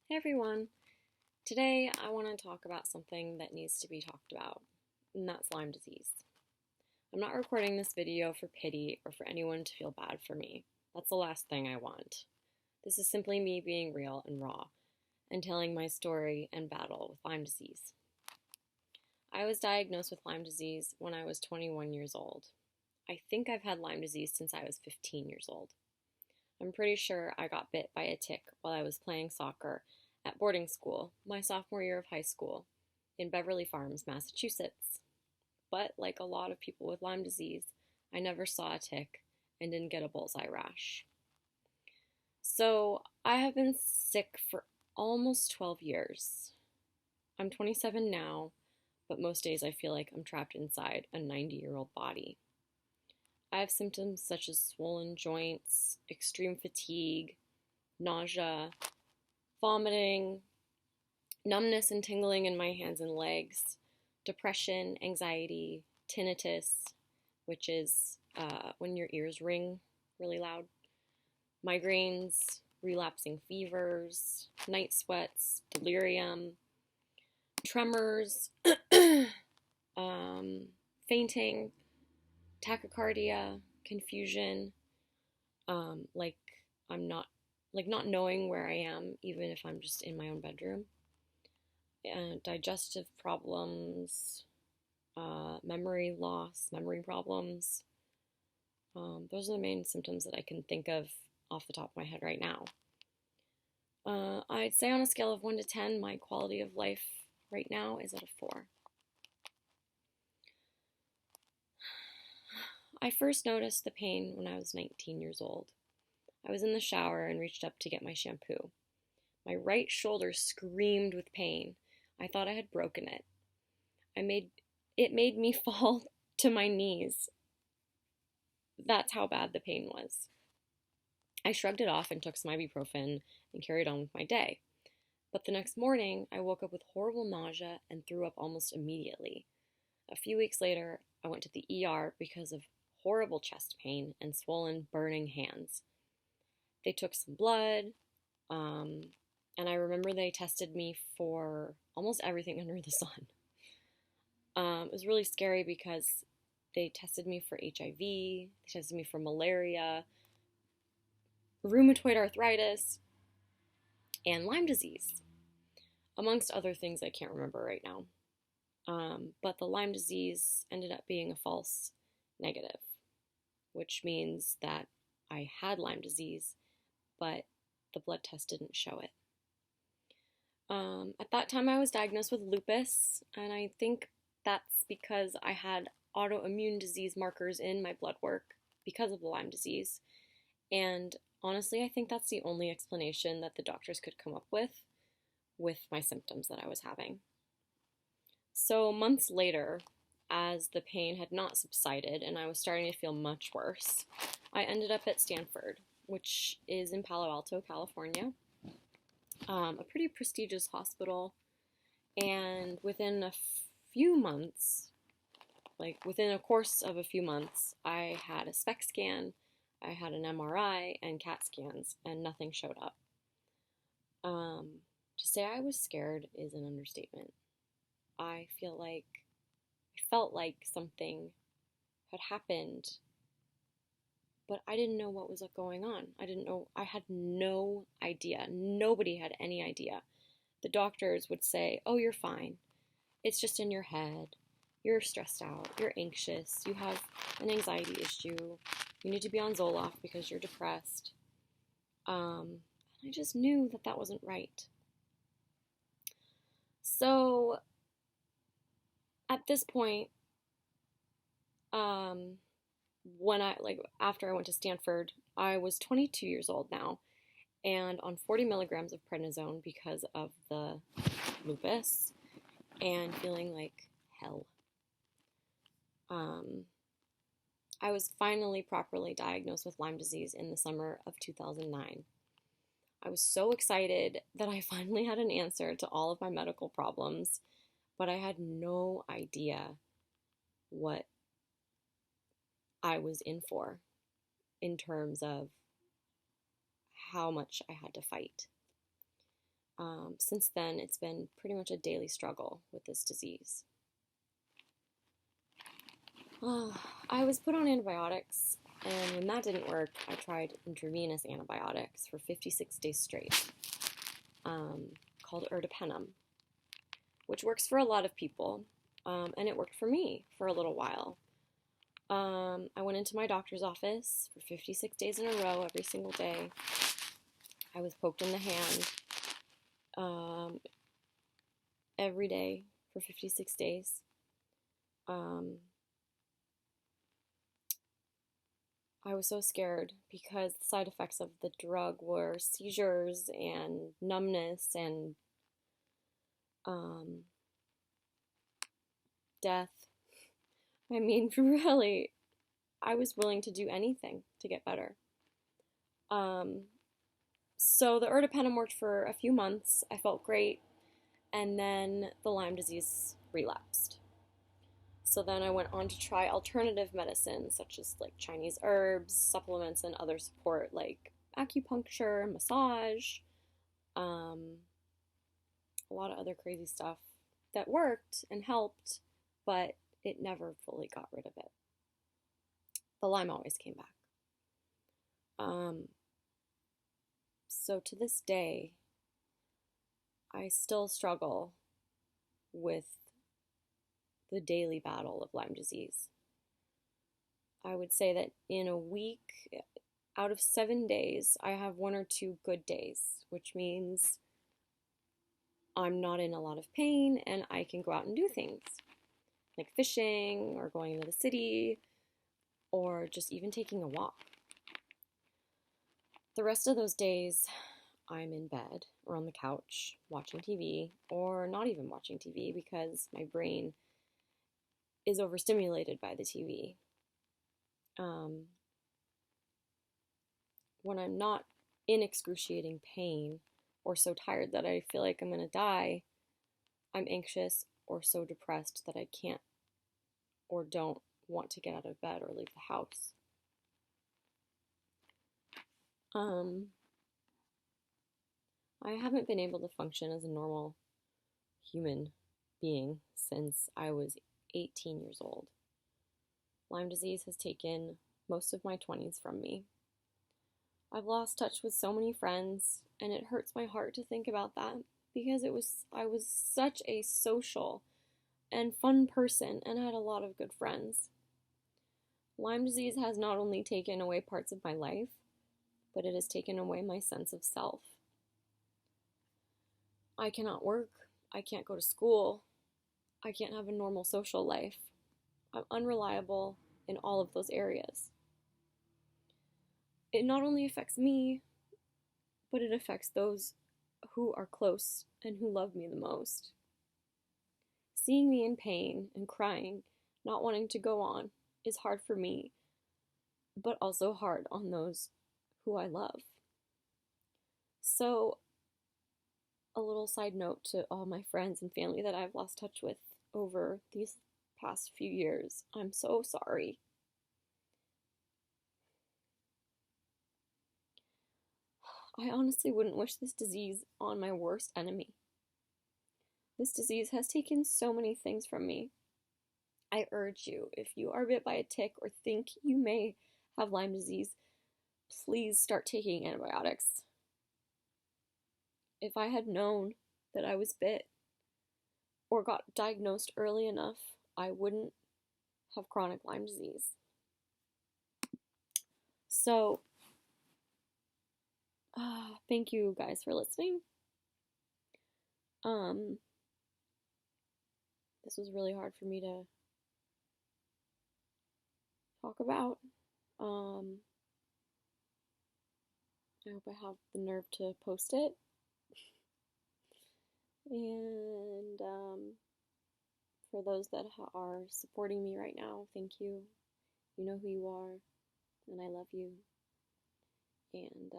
Hey everyone! Today I want to talk about something that needs to be talked about, and that's Lyme disease. I'm not recording this video for pity or for anyone to feel bad for me. That's the last thing I want. This is simply me being real and raw and telling my story and battle with Lyme disease. I was diagnosed with Lyme disease when I was 21 years old. I think I've had Lyme disease since I was 15 years old. I'm pretty sure I got bit by a tick while I was playing soccer at boarding school my sophomore year of high school in Beverly Farms, Massachusetts. But like a lot of people with Lyme disease, I never saw a tick and didn't get a bullseye rash. So I have been sick for almost 12 years. I'm 27 now, but most days I feel like I'm trapped inside a 90-year-old body. I have symptoms such as swollen joints, extreme fatigue, nausea, vomiting, numbness and tingling in my hands and legs, depression, anxiety, tinnitus, which is when your ears ring really loud, migraines, relapsing fevers, night sweats, delirium, tremors, fainting, tachycardia, confusion, like not knowing where I am, even if I'm just in my own bedroom, and digestive problems, memory loss, memory problems. Those are the main symptoms that I can think of off the top of my head right now. I'd say on a scale of 1 to 10, my quality of life right now is at a 4. I first noticed the pain when I was 19 years old. I was in the shower and reached up to get my shampoo. My right shoulder screamed with pain. I thought I had broken it. It made me fall to my knees. That's how bad the pain was. I shrugged it off and took some ibuprofen and carried on with my day. But the next morning, I woke up with horrible nausea and threw up almost immediately. A few weeks later, I went to the ER because of horrible chest pain and swollen, burning hands. They took some blood, and I remember they tested me for almost everything under the sun. It was really scary because they tested me for HIV, they tested me for malaria, rheumatoid arthritis, and Lyme disease, amongst other things I can't remember right now. But the Lyme disease ended up being a false negative, which means that I had Lyme disease, but the blood test didn't show it. At that time, I was diagnosed with lupus, and I think that's because I had autoimmune disease markers in my blood work because of the Lyme disease. And honestly, I think that's the only explanation that the doctors could come up with my symptoms that I was having. So months later, as the pain had not subsided and I was starting to feel much worse, I ended up at Stanford, which is in Palo Alto, California, a pretty prestigious hospital. And within a few months, within a course of a few months, I had a SPECT scan, I had an MRI and CAT scans, and nothing showed up. To say I was scared is an understatement. I felt like something had happened, but I didn't know what was going on. I had no idea. Nobody had any idea. The doctors would say, "Oh, you're fine. It's just in your head. You're stressed out. You're anxious. You have an anxiety issue. You need to be on Zoloft because you're depressed." I just knew that wasn't right. So at this point, after I went to Stanford, I was 22 years old now and on 40 milligrams of prednisone because of the lupus and feeling like hell. I was finally properly diagnosed with Lyme disease in the summer of 2009. I was so excited that I finally had an answer to all of my medical problems, but I had no idea what I was in for in terms of how much I had to fight. Since then, it's been pretty much a daily struggle with this disease. I was put on antibiotics, and when that didn't work, I tried intravenous antibiotics for 56 days straight, called ertapenem, which works for a lot of people, and it worked for me for a little while. I went into my doctor's office for 56 days in a row, every single day. I was poked in the hand every day for 56 days. I was so scared because the side effects of the drug were seizures and numbness and death. I mean, really, I was willing to do anything to get better. So the ertapenem worked for a few months. I felt great, and then the Lyme disease relapsed. So then I went on to try alternative medicines such as like Chinese herbs, supplements, and other support like acupuncture, massage, a lot of other crazy stuff that worked and helped, but it never fully got rid of it. The Lyme always came back. So to this day, I still struggle with the daily battle of Lyme disease. I would say that in a week, out of 7 days, I have 1 or 2 good days, which means I'm not in a lot of pain and I can go out and do things like fishing or going into the city or just even taking a walk. The rest of those days, I'm in bed or on the couch watching TV, or not even watching TV because my brain is overstimulated by the TV. When I'm not in excruciating pain or so tired that I feel like I'm going to die, I'm anxious or so depressed that I can't or don't want to get out of bed or leave the house. I haven't been able to function as a normal human being since I was 18 years old. Lyme disease has taken most of my 20s from me. I've lost touch with so many friends, and it hurts my heart to think about that because I was such a social and fun person and had a lot of good friends. Lyme disease has not only taken away parts of my life, but it has taken away my sense of self. I cannot work, I can't go to school, I can't have a normal social life. I'm unreliable in all of those areas. It not only affects me, but it affects those who are close and who love me the most. Seeing me in pain and crying, not wanting to go on, is hard for me, but also hard on those who I love. So, a little side note to all my friends and family that I've lost touch with over these past few years. I'm so sorry. I honestly wouldn't wish this disease on my worst enemy. This disease has taken so many things from me. I urge you, if you are bit by a tick or think you may have Lyme disease, please start taking antibiotics. If I had known that I was bit or got diagnosed early enough, I wouldn't have chronic Lyme disease. So, thank you guys for listening. This was really hard for me to talk about. I hope I have the nerve to post it. And for those that are supporting me right now, thank you. You know who you are, and I love you. And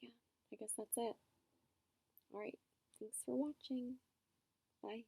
yeah, I guess that's it. All right, thanks for watching. Bye.